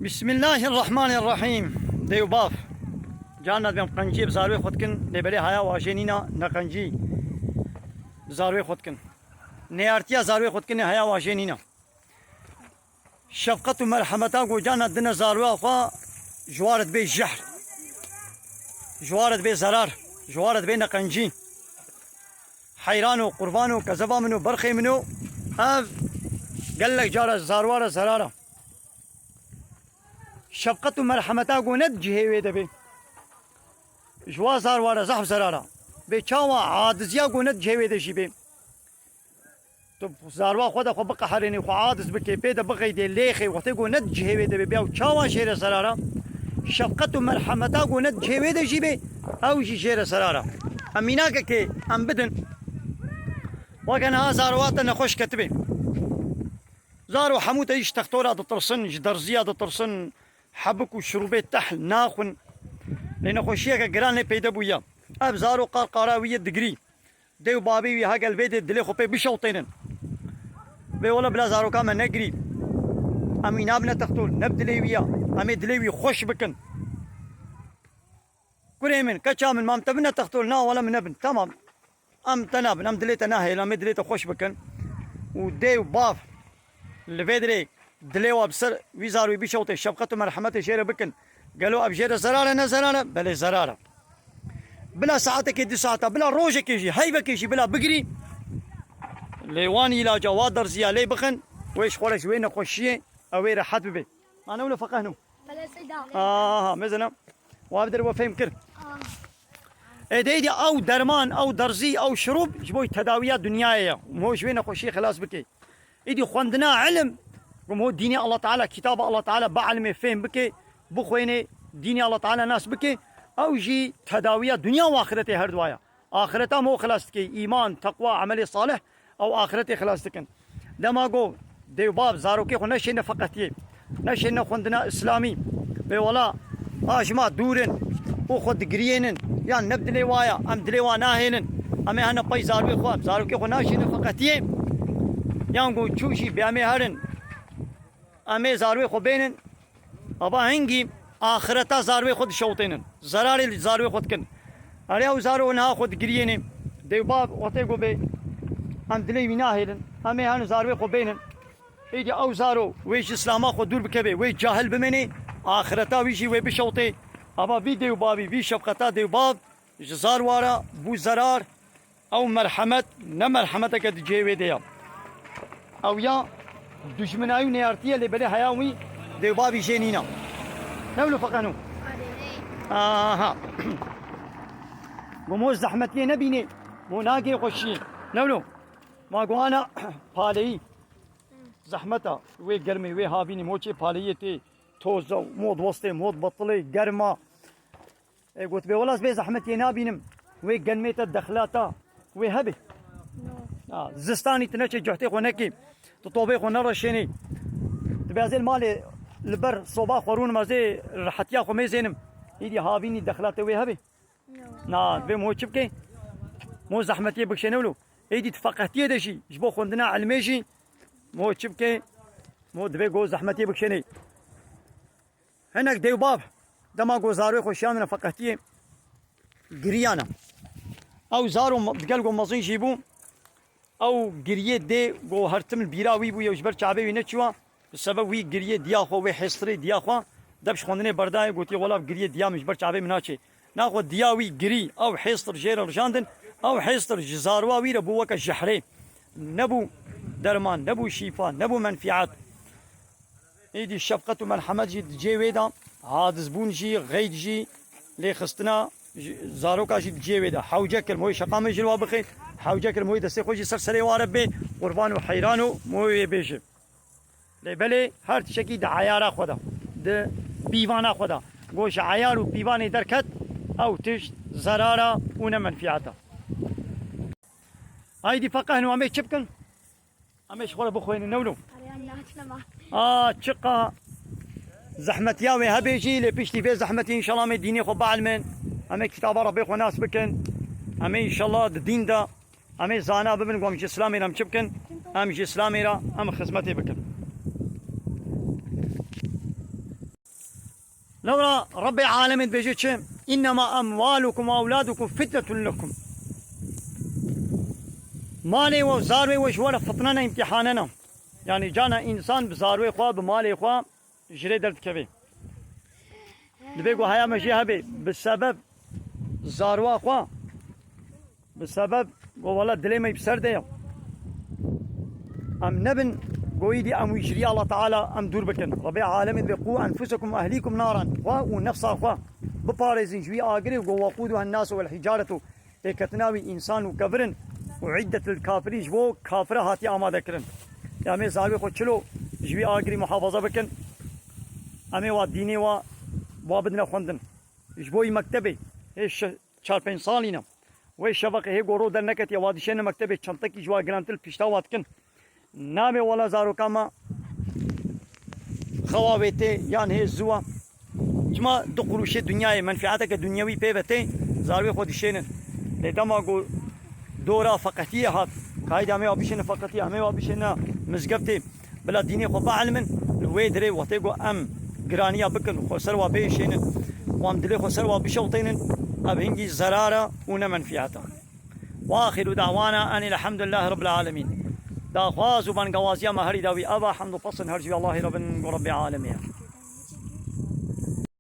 بسم الله الرحمن الرحيم. ديو باف جانا بهم قنجي بزاروي خودكن لبلي هيا واجينينا نقنجي زاروي خودكن نيارتيا زاروي خودكن هيا واجينينا شفقة ومرحمتا جو جانا دنا زاروي اخوا جوارد بي جحر جوارد بي زرار جوارد بي نقنجي حيرانو قربانو كذبا منو برخي منو اف قال لك جارة زاروارة زرارة شفقة ومرحمتا جو ند جهوي دبي جوا زاروارة زحف زرارة بيشاوا عادزيا جو ند جهوي دشي بي طب زاروا خدا خو بقى حريني خو عادز بكي بيدا بغي دي ليخي وتيجو ند جهوي دبي بيو تشاوا شير زرارة شفقة ومرحمتا جو ند جهوي دشي بي او شي شير زرارة اميناك كي ام بدن وكان ها زاروات نخوش كتبي زارو حموته ايش تختورا دطرسن جدرزيا دطرسن حبك وشروبيت تحل ناخن لأن خوشيك جراني بيدا بويا أب زارو قراوية دقري ديو بابي ويا هاك البيت دلي خو بي بشوطين بي ولا بلا زارو كاما نقري أمي نابنا تختول نبدلي ويا أمي دليوي خوش بكن كريمن كشامن ما متبنا تختول نا ولا من ابن تمام أم تنابن أم دليت ناهي أمي دليت خوش بكن وديو باف الفيدري دليوا بسر ويزارو بيشوطي شفقته مرحمته شيره بكن قالوا ابجير زراره نزراره بلا زراره بلا ساعتك دي ساعته بلا روجك يجي هيبك يجي بلا بقري ليواني لا جوادر زيا لي بخن ويش خورش وين خوشيه او وين حد بي انا ولا فقهنو بلا سيدا مثلا وابدر وفهم كر ايدي او درمان او درزي او شروب جبوي تداويات دنيايه موش وين خوشيه خلاص بكي ايدي خوندنا علم هو ديني الله تعالى كتاب الله تعالى بعلمي فهم بكي بخويني ديني الله تعالى ناس بكي او جي تداوية دنيا واخرتي هردوايا اخرتها مو خلاصتكي ايمان تقوى عملي صالح او اخرتي خلاصتكن لما قو ديو باب زاروكي خو نشينا فقطيه نشينا خوندنا اسلامي بي ولا ما دورن وخد قرينن يعني نبدلي وايا ام دليوا ناهينن امي هنا باي زاروكي خو زاروكي خو نشينا فقطيه يعني قو تشوشي بامي هرن امي زاروي خو بينن ابا هنگي اخرتا زاروي خود شوطينن زراري زاروي خود كن اريو زارو نها خود گريني ديو باب وتي گو بي ام دلي ويناهلن امي هن زاروي خو بينن ايدي او زارو ويش اسلاما خود دور بكبي وي جاهل بمني اخرتا ويشي وي بشوطي ابا فيديو بابي في شفقتا ديو باب زار وارا بو زرار او مرحمت نمرحمتك تجيوي ديا او يا دشمنايو نيارتيه اللي بلي حياوي ديو بابي جينينا نولو فقنو مو زحمتي نبيني مو ناقي خوشي نولو ما قوانا بالي زحمتا وي گرمي وي هابيني موچي باليتي توزو مود وسطي مود بطلي گرما اي قلت بي ولاس بي زحمتي نابينم وي گنميتا دخلاتا وي هبي زستاني تنشي جحتي خونكي تطوبي خو نرشيني تبازي المالي البر صوبا خورون مازي رحتيا خو ميزينم يدي هابيني دخلاتي وي هبي نا بي مو تشبكي مو زحمتي بكشنولو يدي تفقهتي دشي جبو خوندنا علميشي مو تشبكي مو دبي جو زحمتي بكشني هناك ديو باب دما جو زاروي خو شامنا فقهتي قريانا او زارو دقلقو مزين جيبو او قريه دي جو هرتم البيراوي بو يجبر شعبي وينتشوا بسبب وي قريه دياخو وي حصري دياخو دبش خوندني برداي قلت والله قريه ديا مجبر شعبي مناشي ناخذ دياوي قري او حصر جير رجاندن او حصر جزاروا وي ربوك الجحري نبو درمان نبو شفاء نبو منفعات ايدي الشفقه ومرحمه جي ويدا هاد زبون جي غيد جي لي خستنا زاروكا جي جي ويدا حوجك الموي شقام جلوا بخير حوجك الموي دسي خوجي سرسري واربي قربان وحيرانو موي بيجي لبلي هر تشكي د عيارا خدا د بيوانا خدا گوش عيار و بيواني دركت او تش زرارة ون منفعتا هايدي فقهنو امي چبكن امي شغل بخوين نولو تشقا زحمت ياوي هبيجي لبيشتي في زحمتي ان شاء الله امي ديني خو بعلمن امي كتاب ربي خو ناس بكن امي ان شاء الله الدين دا امي زانا ببن قوم اسلامي رام چبكن امي اسلامي را ام خدمتي بكن لولا رب العالمين بيجي إنما أموالكم وأولادكم فتنة لكم. مالي وزاروي وجوانا فطننا امتحاننا. يعني جانا إنسان بزاروي خوا بمالي خوا جري درد كبي. دبيقوا هيا مجيها بي بالسبب زاروا خوا بالسبب والله دلي ما يبسر ديو. أم نبن قويدي أم يجري الله تعالى أم دور بكن. رب العالمين بيقوا أنفسكم وأهليكم نارا خوا ونفسها خوا ببارزين جوي آقري وقوقودها الناس والحجارة كتناوي إنسان وكبرن وعدة الكافرين جبو كافرة هاتي آماده كرن. يعني زاروي خود چلو جوي آقري محافظة بكن. أمي وا ديني وابدنا خوندن جبوي مكتبي ايش 4-5 سالينا وي شبق هي غورو درنكت يا وادشن مكتبي چنتكي جوا گرانتل پشتا واتكن نامي ولا زارو كما خواويتي يعني هي زوا جما دو قروش دنيا منفعتك دنيوي بيبتي زاروي خودشين لدما غو دورا فقطيه هات قايد امي وبشن فقطيه امي وبشن مزقبتي بلا ديني خو بعلمن ويدري وتيغو ام جرانيا بكن خسر وبيشين وام دلي خسر وبشوطين ابهنجي زراره ونمنفعتها. واخر دعوانا ان الحمد لله رب العالمين. دا خواز وبن قوازيا ما هري داوي ابا حمد فصل هرجي الله رب العالمين.